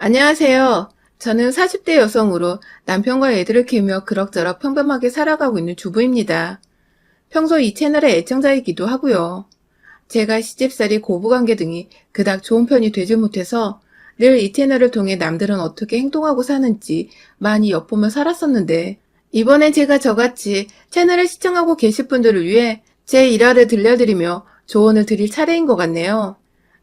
안녕하세요. 저는 40대 여성으로 남편과 애들을 키우며 그럭저럭 평범하게 살아가고 있는 주부입니다. 평소 이 채널의 애청자이기도 하고요. 제가 시집살이 고부관계 등이 그닥 좋은 편이 되지 못해서 늘 이 채널을 통해 남들은 어떻게 행동하고 사는지 많이 엿보며 살았었는데, 이번엔 제가 저같이 채널을 시청하고 계실 분들을 위해 제 일화를 들려드리며 조언을 드릴 차례인 것 같네요.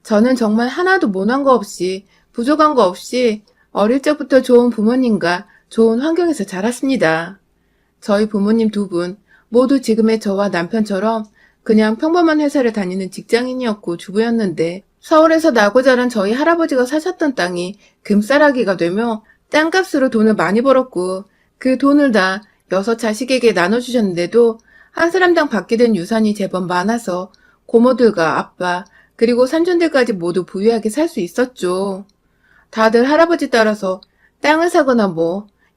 저는 정말 하나도 모난 거 없이, 부족한 거 없이 어릴 적부터 좋은 부모님과 좋은 환경에서 자랐습니다. 저희 부모님 두 분 모두 지금의 저와 남편처럼 그냥 평범한 회사를 다니는 직장인이었고 주부였는데, 서울에서 나고 자란 저희 할아버지가 사셨던 땅이 금싸라기가 되며 땅값으로 돈을 많이 벌었고, 그 돈을 다 6자식에게 나눠주셨는데도 한 사람당 받게 된 유산이 제법 많아서 고모들과 아빠 그리고 삼촌들까지 모두 부유하게 살 수 있었죠. 다들 할아버지 따라서 땅을 사거나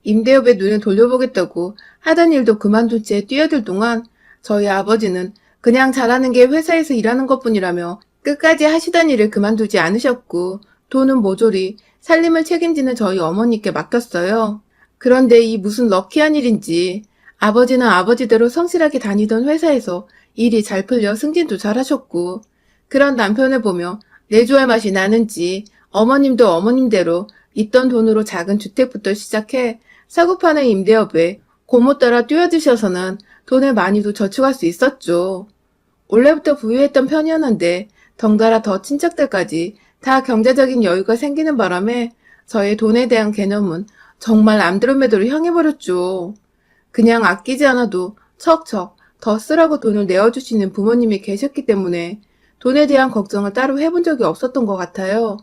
임대업에 눈을 돌려보겠다고 하던 일도 그만둔 채 뛰어들 동안 저희 아버지는 그냥 잘하는 게 회사에서 일하는 것뿐이라며 끝까지 하시던 일을 그만두지 않으셨고, 돈은 모조리 살림을 책임지는 저희 어머니께 맡겼어요. 그런데 이 무슨 럭키한 일인지 아버지는 아버지대로 성실하게 다니던 회사에서 일이 잘 풀려 승진도 잘하셨고, 그런 남편을 보며 내조할 맛이 나는지 어머님도 어머님대로 있던 돈으로 작은 주택부터 시작해 사고 파는 임대업에 고모 따라 뛰어드셔서는 돈을 많이도 저축할 수 있었죠. 원래부터 부유했던 편이었는데 덩달아 더 친척들까지 다 경제적인 여유가 생기는 바람에 저의 돈에 대한 개념은 정말 안드로메다로 향해버렸죠. 그냥 아끼지 않아도 척척 더 쓰라고 돈을 내어주시는 부모님이 계셨기 때문에 돈에 대한 걱정을 따로 해본 적이 없었던 것 같아요.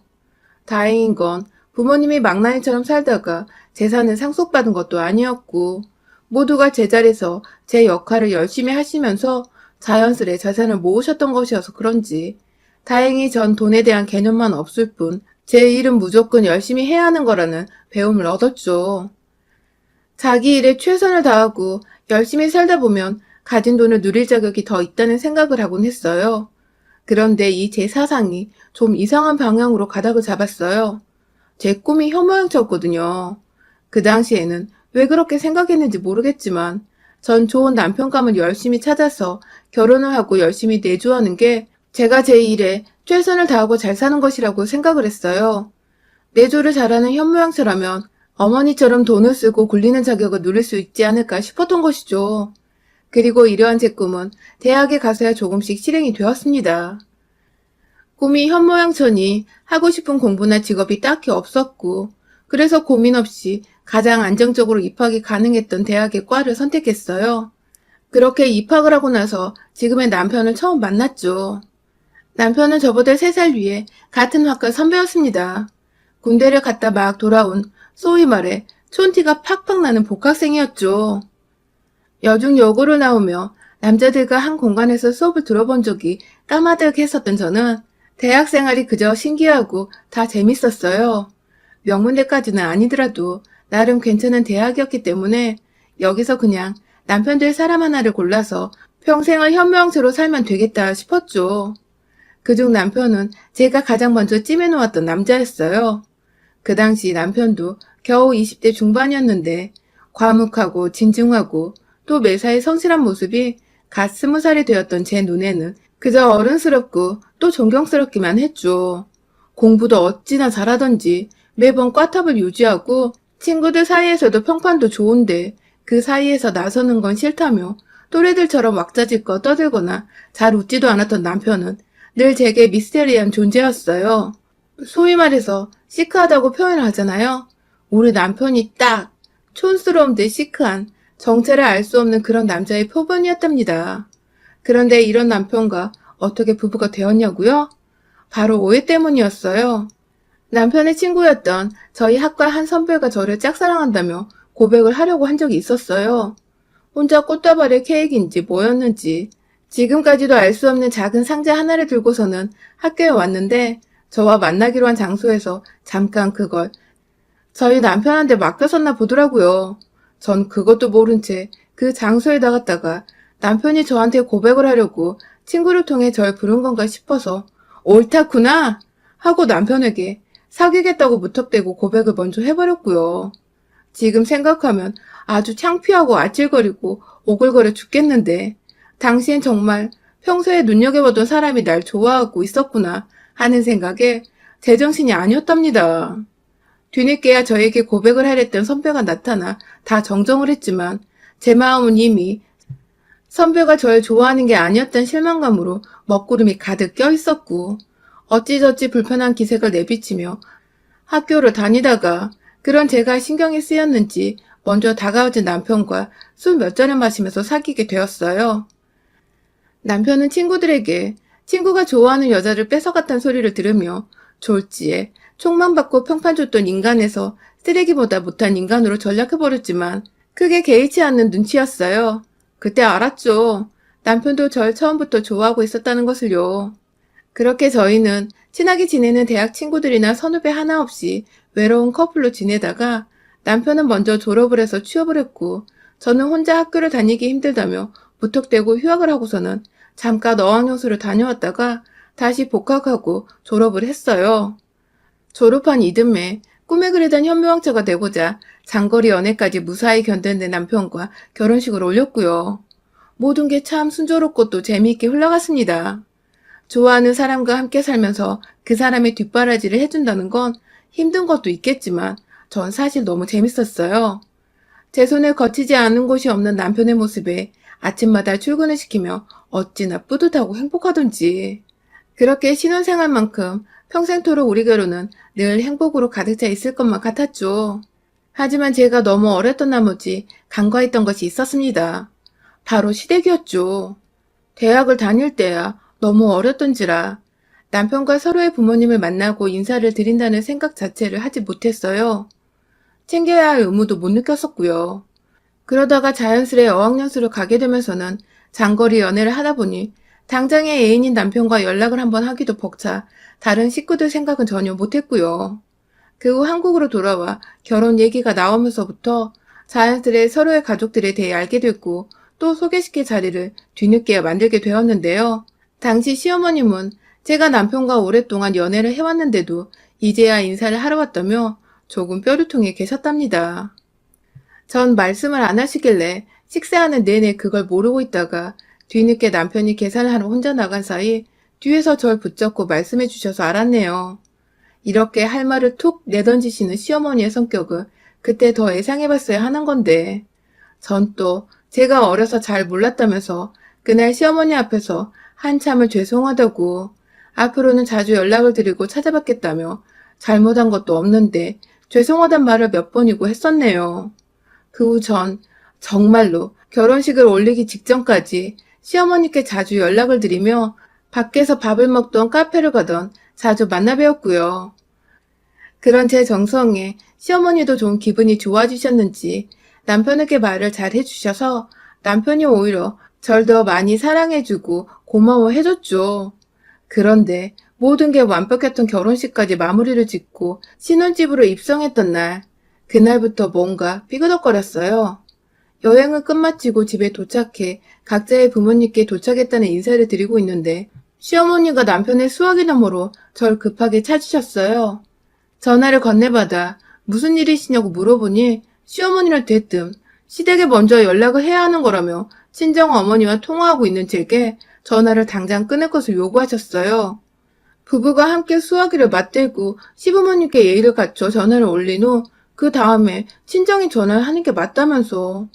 다행인 건 부모님이 망나니처럼 살다가 재산을 상속받은 것도 아니었고, 모두가 제자리에서 제 역할을 열심히 하시면서 자연스레 재산을 모으셨던 것이어서 그런지 다행히 전 돈에 대한 개념만 없을 뿐 제 일은 무조건 열심히 해야 하는 거라는 배움을 얻었죠. 자기 일에 최선을 다하고 열심히 살다 보면 가진 돈을 누릴 자격이 더 있다는 생각을 하곤 했어요. 그런데 이 제 사상이 좀 이상한 방향으로 가닥을 잡았어요. 제 꿈이 현모양처였거든요. 그 당시에는 왜 그렇게 생각했는지 모르겠지만 전 좋은 남편감을 열심히 찾아서 결혼을 하고 열심히 내조하는 게 제가 제 일에 최선을 다하고 잘 사는 것이라고 생각을 했어요. 내조를 잘하는 현모양처라면 어머니처럼 돈을 쓰고 굴리는 자격을 누릴 수 있지 않을까 싶었던 것이죠. 그리고 이러한 제 꿈은 대학에 가서야 조금씩 실행이 되었습니다. 꿈이 현모양처니 하고 싶은 공부나 직업이 딱히 없었고, 그래서 고민 없이 가장 안정적으로 입학이 가능했던 대학의 과를 선택했어요. 그렇게 입학을 하고 나서 지금의 남편을 처음 만났죠. 남편은 저보다 3살 위에 같은 학과 선배였습니다. 군대를 갔다 막 돌아온 소위 말해 촌티가 팍팍 나는 복학생이었죠. 여중 여고를 나오며 남자들과 한 공간에서 수업을 들어본 적이 까마득했었던 저는 대학 생활이 그저 신기하고 다 재밌었어요. 명문대까지는 아니더라도 나름 괜찮은 대학이었기 때문에 여기서 그냥 남편 될 사람 하나를 골라서 평생을 현모양처로 살면 되겠다 싶었죠. 그중 남편은 제가 가장 먼저 찜해놓았던 남자였어요. 그 당시 남편도 겨우 20대 중반이었는데 과묵하고 진중하고 또 매사에 성실한 모습이 갓 20살이 되었던 제 눈에는 그저 어른스럽고 또 존경스럽기만 했죠. 공부도 어찌나 잘하던지 매번 꽈탑을 유지하고 친구들 사이에서도 평판도 좋은데 그 사이에서 나서는 건 싫다며 또래들처럼 왁자지껄 떠들거나 잘 웃지도 않았던 남편은 늘 제게 미스테리한 존재였어요. 소위 말해서 시크하다고 표현을 하잖아요. 우리 남편이 딱 촌스러운 데 시크한 정체를 알 수 없는 그런 남자의 표본이었답니다. 그런데 이런 남편과 어떻게 부부가 되었냐고요? 바로 오해 때문이었어요. 남편의 친구였던 저희 학과 한 선배가 저를 짝사랑한다며 고백을 하려고 한 적이 있었어요. 혼자 꽃다발의 케이크인지 뭐였는지 지금까지도 알 수 없는 작은 상자 하나를 들고서는 학교에 왔는데 저와 만나기로 한 장소에서 잠깐 그걸 저희 남편한테 맡겼었나 보더라고요. 전 그것도 모른 채 그 장소에 나갔다가 남편이 저한테 고백을 하려고 친구를 통해 절 부른 건가 싶어서 옳다구나 하고 남편에게 사귀겠다고 무턱대고 고백을 먼저 해버렸고요. 지금 생각하면 아주 창피하고 아찔거리고 오글거려 죽겠는데 당시엔 정말 평소에 눈여겨보던 사람이 날 좋아하고 있었구나 하는 생각에 제정신이 아니었답니다. 뒤늦게야 저에게 고백을 하랬던 선배가 나타나 다 정정을 했지만 제 마음은 이미 선배가 저를 좋아하는 게 아니었던 실망감으로 먹구름이 가득 껴있었고 어찌저찌 불편한 기색을 내비치며 학교를 다니다가 그런 제가 신경이 쓰였는지 먼저 다가오진 남편과 술 몇 잔을 마시면서 사귀게 되었어요. 남편은 친구들에게 친구가 좋아하는 여자를 뺏어갔다는 소리를 들으며 졸지에 총만 받고 평판 줬던 인간에서 쓰레기보다 못한 인간으로 전락해버렸지만 크게 개의치 않는 눈치였어요. 그때 알았죠. 남편도 절 처음부터 좋아하고 있었다는 것을요. 그렇게 저희는 친하게 지내는 대학 친구들이나 선후배 하나 없이 외로운 커플로 지내다가 남편은 먼저 졸업을 해서 취업을 했고 저는 혼자 학교를 다니기 힘들다며 무턱대고 휴학을 하고서는 잠깐 어학연수를 다녀왔다가 다시 복학하고 졸업을 했어요. 졸업한 이듬해 꿈에 그리던 현모양처가 되고자 장거리 연애까지 무사히 견뎌낸 남편과 결혼식을 올렸고요. 모든 게 참 순조롭고 또 재미있게 흘러갔습니다. 좋아하는 사람과 함께 살면서 그 사람의 뒷바라지를 해준다는 건 힘든 것도 있겠지만 전 사실 너무 재밌었어요. 제 손을 거치지 않은 곳이 없는 남편의 모습에 아침마다 출근을 시키며 어찌나 뿌듯하고 행복하던지. 그렇게 신혼생활만큼 평생토록 우리 결혼은 늘 행복으로 가득 차 있을 것만 같았죠. 하지만 제가 너무 어렸던 나머지 간과했던 것이 있었습니다. 바로 시댁이었죠. 대학을 다닐 때야 너무 어렸던지라 남편과 서로의 부모님을 만나고 인사를 드린다는 생각 자체를 하지 못했어요. 챙겨야 할 의무도 못 느꼈었고요. 그러다가 자연스레 어학연수를 가게 되면서는 장거리 연애를 하다 보니 당장의 애인인 남편과 연락을 한번 하기도 벅차 다른 식구들 생각은 전혀 못했고요. 그 후 한국으로 돌아와 결혼 얘기가 나오면서부터 자연스레 서로의 가족들에 대해 알게 됐고 또 소개시킬 자리를 뒤늦게 만들게 되었는데요. 당시 시어머님은 제가 남편과 오랫동안 연애를 해왔는데도 이제야 인사를 하러 왔다며 조금 뼈류통에 계셨답니다. 전 말씀을 안 하시길래 식사하는 내내 그걸 모르고 있다가 뒤늦게 남편이 계산을 하러 혼자 나간 사이 뒤에서 절 붙잡고 말씀해 주셔서 알았네요. 이렇게 할 말을 툭 내던지시는 시어머니의 성격을 그때 더 예상해봤어야 하는 건데 전 또 제가 어려서 잘 몰랐다면서 그날 시어머니 앞에서 한참을 죄송하다고 앞으로는 자주 연락을 드리고 찾아뵙겠다며 잘못한 것도 없는데 죄송하단 말을 몇 번이고 했었네요. 그 후 전 정말로 결혼식을 올리기 직전까지 시어머니께 자주 연락을 드리며 밖에서 밥을 먹던 카페를 가던 자주 만나 뵈었고요. 그런 제 정성에 시어머니도 좀 기분이 좋아지셨는지 남편에게 말을 잘 해주셔서 남편이 오히려 절 더 많이 사랑해주고 고마워해줬죠. 그런데 모든 게 완벽했던 결혼식까지 마무리를 짓고 신혼집으로 입성했던 날, 그날부터 뭔가 삐그덕거렸어요. 여행을 끝마치고 집에 도착해 각자의 부모님께 도착했다는 인사를 드리고 있는데 시어머니가 남편의 수화기 너머로 절 급하게 찾으셨어요. 전화를 건네받아 무슨 일이시냐고 물어보니 시어머니를 대뜸 시댁에 먼저 연락을 해야 하는 거라며 친정 어머니와 통화하고 있는 제게 전화를 당장 끊을 것을 요구하셨어요. 부부가 함께 수화기를 맞들고 시부모님께 예의를 갖춰 전화를 올린 후 그 다음에 친정이 전화를 하는 게 맞다면서.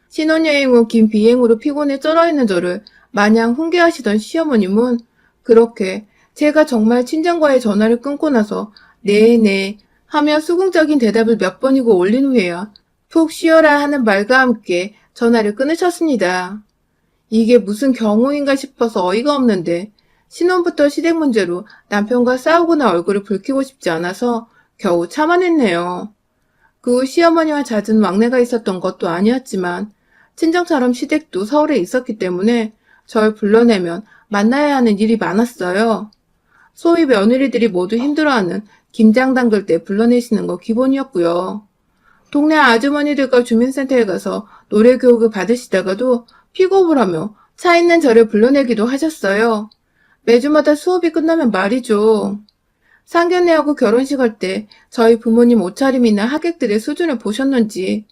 신혼여행 후 긴 비행으로 피곤해 쩔어있는 저를 마냥 훈계하시던 시어머님은 그렇게 제가 정말 친정과의 전화를 끊고 나서 네네 하며 수긍적인 대답을 몇 번이고 올린 후에야 푹 쉬어라 하는 말과 함께 전화를 끊으셨습니다. 이게 무슨 경우인가 싶어서 어이가 없는데 신혼부터 시댁 문제로 남편과 싸우거나 얼굴을 붉히고 싶지 않아서 겨우 참아냈네요. 그 후 시어머니와 잦은 왕래가 있었던 것도 아니었지만 친정처럼 시댁도 서울에 있었기 때문에 절 불러내면 만나야 하는 일이 많았어요. 소위 며느리들이 모두 힘들어하는 김장 담글 때 불러내시는 거 기본이었고요. 동네 아주머니들과 주민센터에 가서 노래 교육을 받으시다가도 픽업을 하며 차 있는 저를 불러내기도 하셨어요. 매주마다 수업이 끝나면 말이죠. 상견례하고 결혼식 할 때 저희 부모님 옷차림이나 하객들의 수준을 보셨는지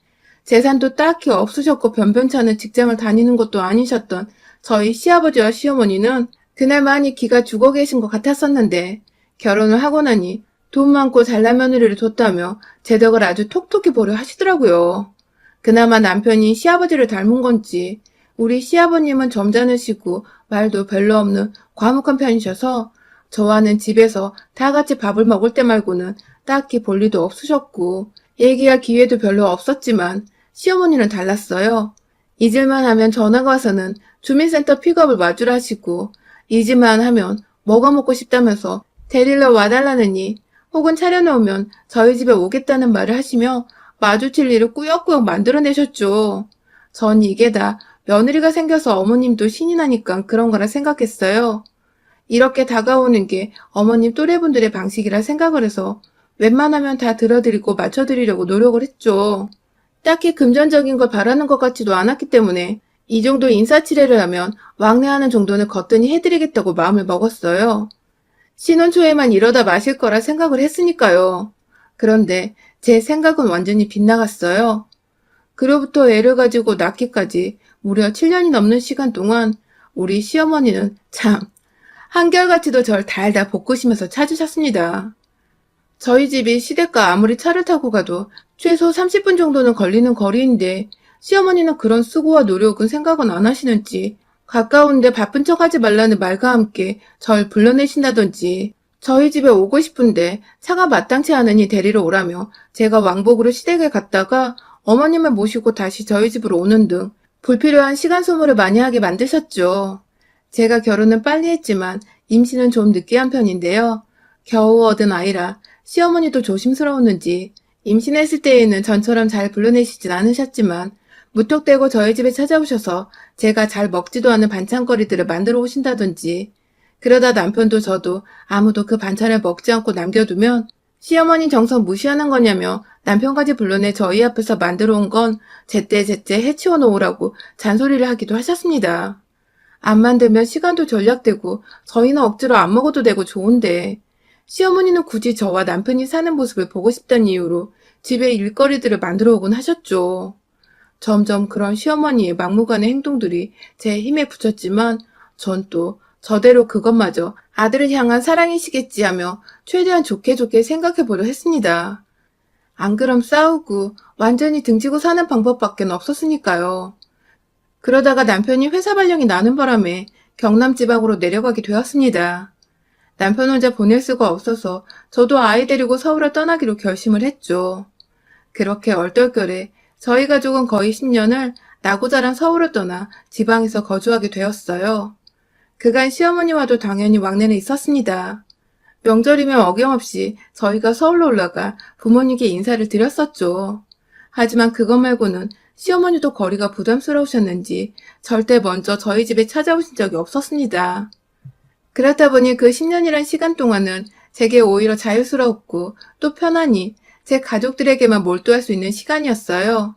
재산도 딱히 없으셨고 변변찮은 직장을 다니는 것도 아니셨던 저희 시아버지와 시어머니는 그날 많이 기가 죽어 계신 것 같았었는데 결혼을 하고 나니 돈 많고 잘난 며느리를 뒀다며 재덕을 아주 톡톡히 보려 하시더라고요. 그나마 남편이 시아버지를 닮은 건지 우리 시아버님은 점잖으시고 말도 별로 없는 과묵한 편이셔서 저와는 집에서 다 같이 밥을 먹을 때 말고는 딱히 볼 일도 없으셨고 얘기할 기회도 별로 없었지만 시어머니는 달랐어요. 잊을만 하면 전화가 와서는 주민센터 픽업을 마주를 하시고 잊을만 하면 뭐가 먹고 싶다면서 데리러 와달라느니 혹은 차려놓으면 저희 집에 오겠다는 말을 하시며 마주칠 일을 꾸역꾸역 만들어내셨죠. 전 이게 다 며느리가 생겨서 어머님도 신이 나니까 그런 거라 생각했어요. 이렇게 다가오는 게 어머님 또래분들의 방식이라 생각을 해서 웬만하면 다 들어드리고 맞춰드리려고 노력을 했죠. 딱히 금전적인 걸 바라는 것 같지도 않았기 때문에 이 정도 인사치레를 하면 왕래하는 정도는 거뜬히 해드리겠다고 마음을 먹었어요. 신혼 초에만 이러다 마실 거라 생각을 했으니까요. 그런데 제 생각은 완전히 빗나갔어요. 그로부터 애를 가지고 낳기까지 무려 7년이 넘는 시간 동안 우리 시어머니는 참 한결같이도 절 달달 볶으시면서 찾으셨습니다. 저희 집이 시댁과 아무리 차를 타고 가도 최소 30분 정도는 걸리는 거리인데 시어머니는 그런 수고와 노력은 생각은 안 하시는지 가까운데 바쁜 척하지 말라는 말과 함께 절 불러내신다든지 저희 집에 오고 싶은데 차가 마땅치 않으니 데리러 오라며 제가 왕복으로 시댁에 갔다가 어머님을 모시고 다시 저희 집으로 오는 등 불필요한 시간 소모를 많이 하게 만드셨죠. 제가 결혼은 빨리 했지만 임신은 좀 늦게 한 편인데요. 겨우 얻은 아이라 시어머니도 조심스러웠는지 임신했을 때에는 전처럼 잘 불러내시진 않으셨지만 무턱대고 저희 집에 찾아오셔서 제가 잘 먹지도 않은 반찬거리들을 만들어 오신다든지 그러다 남편도 저도 아무도 그 반찬을 먹지 않고 남겨두면 시어머니 정성 무시하는 거냐며 남편까지 불러내 저희 앞에서 만들어 온 건 제때제때 해치워 놓으라고 잔소리를 하기도 하셨습니다. 안 만들면 시간도 절약되고 저희는 억지로 안 먹어도 되고 좋은데 시어머니는 굳이 저와 남편이 사는 모습을 보고 싶다는 이유로 집에 일거리들을 만들어 오곤 하셨죠. 점점 그런 시어머니의 막무가내 행동들이 제 힘에 붙였지만 전 또 저대로 그것마저 아들을 향한 사랑이시겠지 하며 최대한 좋게 생각해보려 했습니다. 안 그럼 싸우고 완전히 등지고 사는 방법밖에 없었으니까요. 그러다가 남편이 회사 발령이 나는 바람에 경남 지방으로 내려가게 되었습니다. 남편 혼자 보낼 수가 없어서 저도 아이 데리고 서울을 떠나기로 결심을 했죠. 그렇게 얼떨결에 저희 가족은 거의 10년을 나고 자란 서울을 떠나 지방에서 거주하게 되었어요. 그간 시어머니와도 당연히 왕래는 있었습니다. 명절이면 어김없이 저희가 서울로 올라가 부모님께 인사를 드렸었죠. 하지만 그것 말고는 시어머니도 거리가 부담스러우셨는지 절대 먼저 저희 집에 찾아오신 적이 없었습니다. 그렇다 보니 그 10년이란 시간 동안은 제게 오히려 자유스러웠고 또 편안히 제 가족들에게만 몰두할 수 있는 시간이었어요.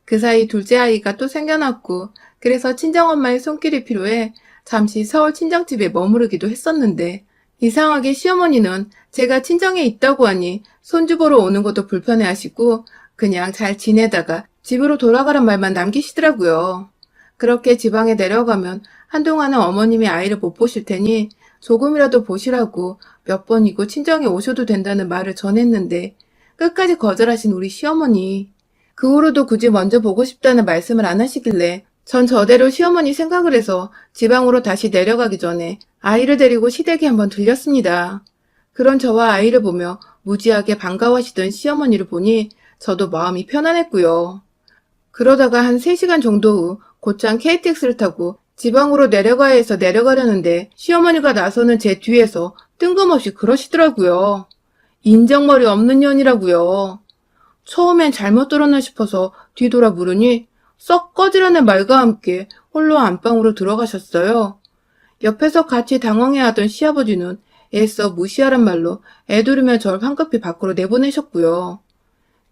그 사이 둘째 아이가 또 생겨났고 그래서 친정엄마의 손길이 필요해 잠시 서울 친정집에 머무르기도 했었는데 이상하게 시어머니는 제가 친정에 있다고 하니 손주 보러 오는 것도 불편해하시고 그냥 잘 지내다가 집으로 돌아가란 말만 남기시더라고요. 그렇게 지방에 내려가면 한동안은 어머님이 아이를 못 보실 테니 조금이라도 보시라고 몇 번이고 친정에 오셔도 된다는 말을 전했는데 끝까지 거절하신 우리 시어머니. 그 후로도 굳이 먼저 보고 싶다는 말씀을 안 하시길래 전 저대로 시어머니 생각을 해서 지방으로 다시 내려가기 전에 아이를 데리고 시댁에 한번 들렸습니다. 그런 저와 아이를 보며 무지하게 반가워하시던 시어머니를 보니 저도 마음이 편안했고요. 그러다가 한 3시간 정도 후 곧장 KTX를 타고 지방으로 내려가야 해서 내려가려는데 시어머니가 나서는 제 뒤에서 뜬금없이 그러시더라고요. 인정머리 없는 년이라고요. 처음엔 잘못 들었나 싶어서 뒤돌아 물으니 썩 꺼지라는 말과 함께 홀로 안방으로 들어가셨어요. 옆에서 같이 당황해하던 시아버지는 애써 무시하란 말로 애두르며 절 황급히 밖으로 내보내셨고요.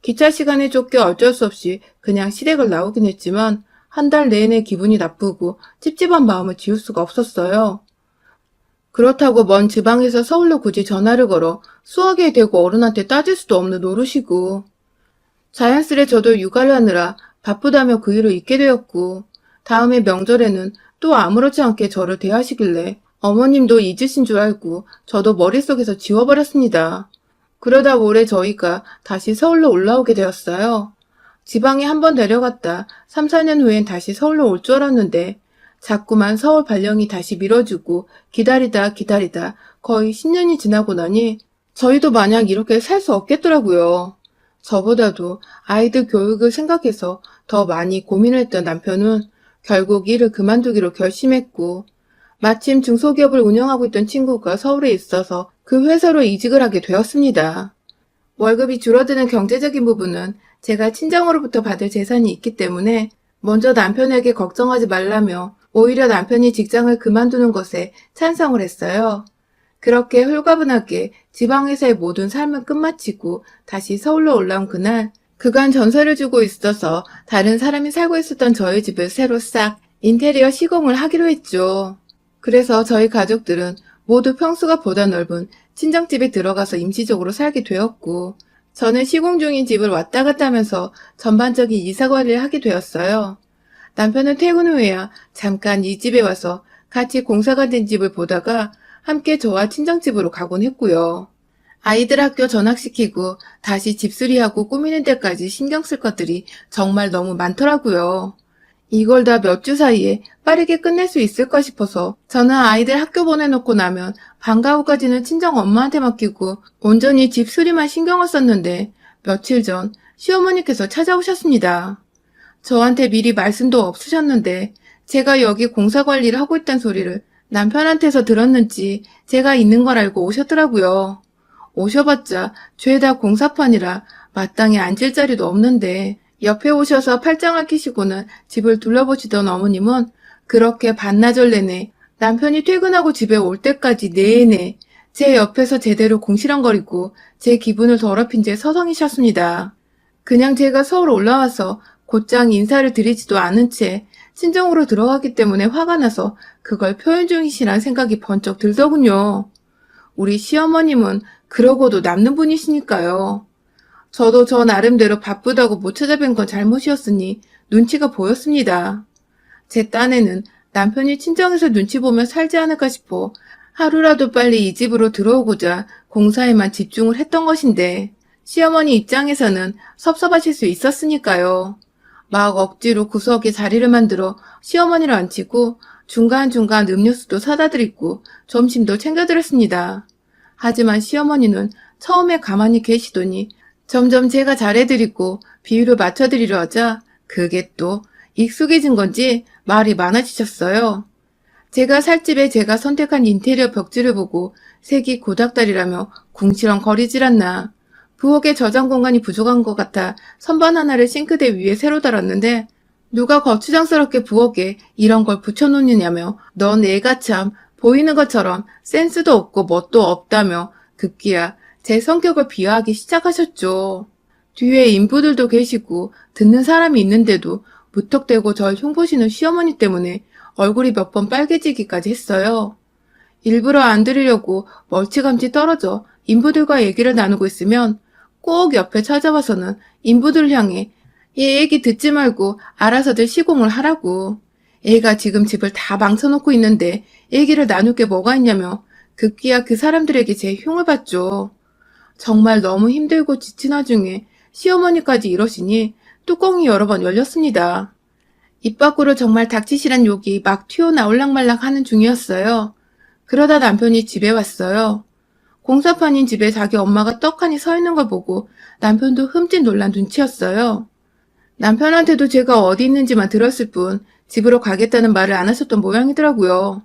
기차 시간에 쫓겨 어쩔 수 없이 그냥 시댁을 나오긴 했지만 한 달 내내 기분이 나쁘고 찝찝한 마음을 지울 수가 없었어요. 그렇다고 먼 지방에서 서울로 굳이 전화를 걸어 수화기에 대고 어른한테 따질 수도 없는 노릇이고. 자연스레 저도 육아를 하느라 바쁘다며 그 일을 잊게 되었고, 다음에 명절에는 또 아무렇지 않게 저를 대하시길래 어머님도 잊으신 줄 알고 저도 머릿속에서 지워버렸습니다. 그러다 올해 저희가 다시 서울로 올라오게 되었어요. 지방에 한번 내려갔다 3, 4년 후엔 다시 서울로 올 줄 알았는데 자꾸만 서울 발령이 다시 미뤄지고 기다리다 거의 10년이 지나고 나니 저희도 마냥 이렇게 살 수 없겠더라고요. 저보다도 아이들 교육을 생각해서 더 많이 고민을 했던 남편은 결국 일을 그만두기로 결심했고, 마침 중소기업을 운영하고 있던 친구가 서울에 있어서 그 회사로 이직을 하게 되었습니다. 월급이 줄어드는 경제적인 부분은 제가 친정으로부터 받을 재산이 있기 때문에 먼저 남편에게 걱정하지 말라며 오히려 남편이 직장을 그만두는 것에 찬성을 했어요. 그렇게 홀가분하게 지방에서의 모든 삶을 끝마치고 다시 서울로 올라온 그날, 그간 전세를 주고 있어서 다른 사람이 살고 있었던 저희 집을 새로 싹 인테리어 시공을 하기로 했죠. 그래서 저희 가족들은 모두 평수가 보다 넓은 친정집에 들어가서 임시적으로 살게 되었고, 저는 시공 중인 집을 왔다 갔다 하면서 전반적인 이사관리를 하게 되었어요. 남편은 퇴근 후에야 잠깐 이 집에 와서 같이 공사가 된 집을 보다가 함께 저와 친정집으로 가곤 했고요. 아이들 학교 전학시키고 다시 집수리하고 꾸미는 데까지 신경 쓸 것들이 정말 너무 많더라고요. 이걸 다 몇 주 사이에 빠르게 끝낼 수 있을까 싶어서 저는 아이들 학교 보내놓고 나면 방과 후까지는 친정 엄마한테 맡기고 온전히 집 수리만 신경을 썼는데 며칠 전 시어머니께서 찾아오셨습니다. 저한테 미리 말씀도 없으셨는데 제가 여기 공사 관리를 하고 있다는 소리를 남편한테서 들었는지 제가 있는 걸 알고 오셨더라고요. 오셔봤자 죄다 공사판이라 마땅히 앉을 자리도 없는데 옆에 오셔서 팔짱을 끼시고는 집을 둘러보시던 어머님은 그렇게 반나절 내내 남편이 퇴근하고 집에 올 때까지 내내 제 옆에서 제대로 궁시렁거리고 제 기분을 더럽힌 채 서성이셨습니다. 그냥 제가 서울 올라와서 곧장 인사를 드리지도 않은 채 친정으로 들어가기 때문에 화가 나서 그걸 표현 중이시란 생각이 번쩍 들더군요. 우리 시어머님은 그러고도 남는 분이시니까요. 저도 저 나름대로 바쁘다고 못 찾아뵌 건 잘못이었으니 눈치가 보였습니다. 제 딴에는 남편이 친정에서 눈치 보며 살지 않을까 싶어 하루라도 빨리 이 집으로 들어오고자 공사에만 집중을 했던 것인데 시어머니 입장에서는 섭섭하실 수 있었으니까요. 막 억지로 구석에 자리를 만들어 시어머니를 앉히고 중간중간 음료수도 사다 드리고 점심도 챙겨드렸습니다. 하지만 시어머니는 처음에 가만히 계시더니 점점 제가 잘해드리고 비율을 맞춰드리려 하자 그게 또 익숙해진 건지 말이 많아지셨어요. 제가 살 집에 제가 선택한 인테리어 벽지를 보고 색이 고닥다리라며 궁시렁거리질 않나. 부엌에 저장 공간이 부족한 것 같아 선반 하나를 싱크대 위에 새로 달았는데 누가 거추장스럽게 부엌에 이런 걸 붙여놓느냐며 넌 애가 참 보이는 것처럼 센스도 없고 멋도 없다며 급기야 제 성격을 비하하기 시작하셨죠. 뒤에 인부들도 계시고 듣는 사람이 있는데도 무턱대고 절 흉보시는 시어머니 때문에 얼굴이 몇 번 빨개지기까지 했어요. 일부러 안 들으려고 멀찌감치 떨어져 인부들과 얘기를 나누고 있으면 꼭 옆에 찾아와서는 인부들을 향해 얘 얘기 듣지 말고 알아서들 시공을 하라고. 얘가 지금 집을 다 망쳐놓고 있는데 얘기를 나눌 게 뭐가 있냐며 급기야 그 사람들에게 제 흉을 봤죠. 정말 너무 힘들고 지친 와중에 시어머니까지 이러시니 뚜껑이 여러 번 열렸습니다. 입 밖으로 정말 닥치시란 욕이 막 튀어나올락말락 하는 중이었어요. 그러다 남편이 집에 왔어요. 공사판인 집에 자기 엄마가 떡하니 서 있는 걸 보고 남편도 흠칫 놀란 눈치였어요. 남편한테도 제가 어디 있는지만 들었을 뿐 집으로 가겠다는 말을 안 하셨던 모양이더라고요.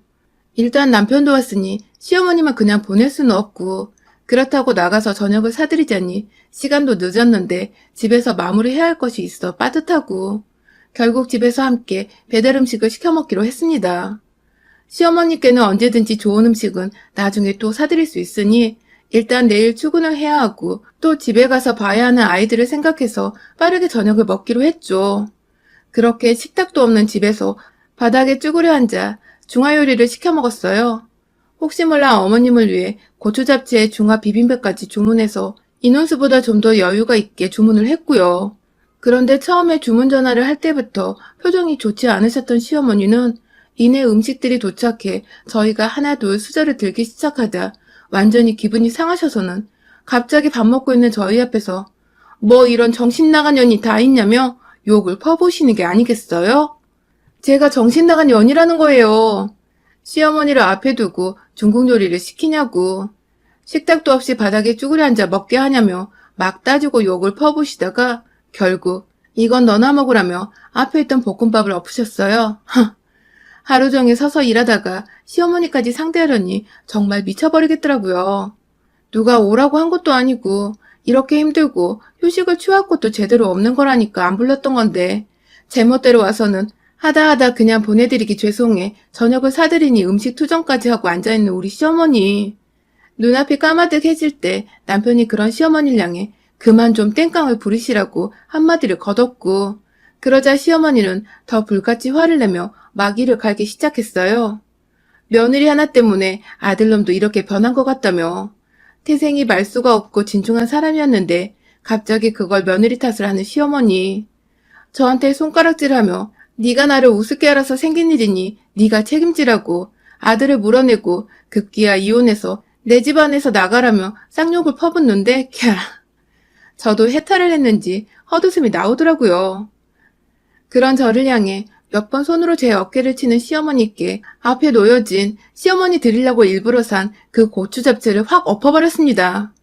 일단 남편도 왔으니 시어머니만 그냥 보낼 수는 없고 그렇다고 나가서 저녁을 사드리자니 시간도 늦었는데 집에서 마무리해야 할 것이 있어 빠듯하고 결국 집에서 함께 배달 음식을 시켜 먹기로 했습니다. 시어머니께는 언제든지 좋은 음식은 나중에 또 사드릴 수 있으니 일단 내일 출근을 해야 하고 또 집에 가서 봐야 하는 아이들을 생각해서 빠르게 저녁을 먹기로 했죠. 그렇게 식탁도 없는 집에서 바닥에 쭈그려 앉아 중화요리를 시켜 먹었어요. 혹시 몰라 어머님을 위해 고추 잡채에 중화 비빔밥까지 주문해서 인원수보다 좀 더 여유가 있게 주문을 했고요. 그런데 처음에 주문 전화를 할 때부터 표정이 좋지 않으셨던 시어머니는 이내 음식들이 도착해 저희가 하나둘 수저를 들기 시작하다 완전히 기분이 상하셔서는 갑자기 밥 먹고 있는 저희 앞에서 뭐 이런 정신 나간 년이 다 있냐며 욕을 퍼부으시는 게 아니겠어요? 제가 정신 나간 년이라는 거예요. 시어머니를 앞에 두고 중국 요리를 시키냐고. 식탁도 없이 바닥에 쭈그려 앉아 먹게 하냐며 막 따지고 욕을 퍼부으시다가 결국 이건 너나 먹으라며 앞에 있던 볶음밥을 엎으셨어요. 하루 종일 서서 일하다가 시어머니까지 상대하려니 정말 미쳐버리겠더라고요. 누가 오라고 한 것도 아니고 이렇게 힘들고 휴식을 취할 것도 제대로 없는 거라니까 안 불렀던 건데 제멋대로 와서는 하다 그냥 보내드리기 죄송해 저녁을 사드리니 음식 투정까지 하고 앉아있는 우리 시어머니. 눈앞이 까마득해질 때 남편이 그런 시어머니를 향해 그만 좀 땡깡을 부리시라고 한마디를 거뒀고 그러자 시어머니는 더 불같이 화를 내며 마귀를 갈기 시작했어요. 며느리 하나 때문에 아들놈도 이렇게 변한 것 같다며. 태생이 말수가 없고 진중한 사람이었는데 갑자기 그걸 며느리 탓을 하는 시어머니. 저한테 손가락질하며 네가 나를 우습게 알아서 생긴 일이니 네가 책임지라고 아들을 물어내고 급기야 이혼해서 내 집안에서 나가라며 쌍욕을 퍼붓는데 캬. 저도 해탈을 했는지 헛웃음이 나오더라고요. 그런 저를 향해 몇 번 손으로 제 어깨를 치는 시어머니께 앞에 놓여진 시어머니 드리려고 일부러 산 그 고추 잡채를 확 엎어버렸습니다.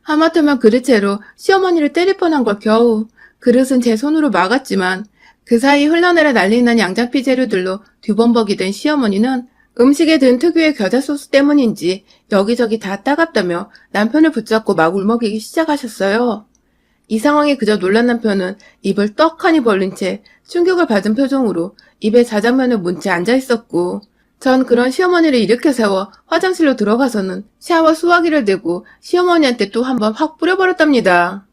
하마터면 그릇채로 시어머니를 때릴 뻔한 걸 겨우 그릇은 제 손으로 막았지만 그 사이 흘러내려 난리난 양장피 재료들로 뒤범벅이 된 시어머니는 음식에 든 특유의 겨자 소스 때문인지 여기저기 다 따갑다며 남편을 붙잡고 막 울먹이기 시작하셨어요. 이 상황에 그저 놀란 남편은 입을 떡하니 벌린 채 충격을 받은 표정으로 입에 자장면을 문 채 앉아있었고 전 그런 시어머니를 일으켜 세워 화장실로 들어가서는 샤워 수화기를 대고 시어머니한테 또 한 번 확 뿌려버렸답니다.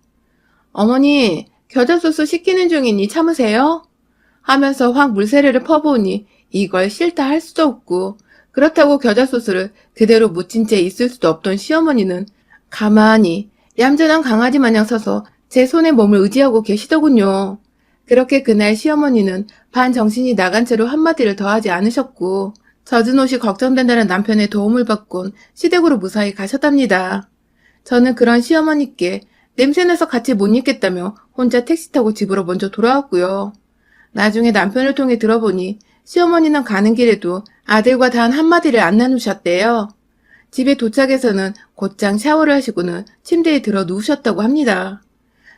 어머니, 겨자소스 시키는 중이니 참으세요? 하면서 확 물세례를 퍼부으니 이걸 싫다 할 수도 없고 그렇다고 겨자소스를 그대로 묻힌 채 있을 수도 없던 시어머니는 가만히 얌전한 강아지 마냥 서서 제 손에 몸을 의지하고 계시더군요. 그렇게 그날 시어머니는 반정신이 나간 채로 한마디를 더 하지 않으셨고 젖은 옷이 걱정된다는 남편의 도움을 받곤 시댁으로 무사히 가셨답니다. 저는 그런 시어머니께 냄새나서 같이 못 있겠다며 혼자 택시 타고 집으로 먼저 돌아왔고요. 나중에 남편을 통해 들어보니 시어머니는 가는 길에도 아들과 단 한마디를 안 나누셨대요. 집에 도착해서는 곧장 샤워를 하시고는 침대에 들어 누우셨다고 합니다.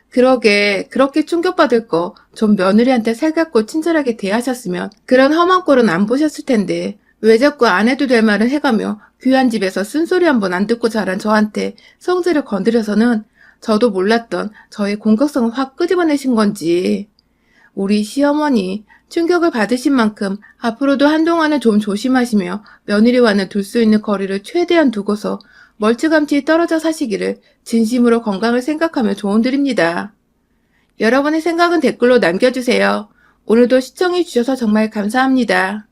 그러게 그렇게 충격받을 거 좀 며느리한테 살갑고 친절하게 대하셨으면 그런 험한 꼴은 안 보셨을 텐데 왜 자꾸 안 해도 될 말을 해가며 귀한 집에서 쓴소리 한 번 안 듣고 자란 저한테 성질을 건드려서는 저도 몰랐던 저의 공격성을 확 끄집어내신 건지. 우리 시어머니 충격을 받으신 만큼 앞으로도 한동안은 좀 조심하시며 며느리와는 둘 수 있는 거리를 최대한 두고서 멀찌감치 떨어져 사시기를 진심으로 건강을 생각하며 조언드립니다. 여러분의 생각은 댓글로 남겨주세요. 오늘도 시청해주셔서 정말 감사합니다.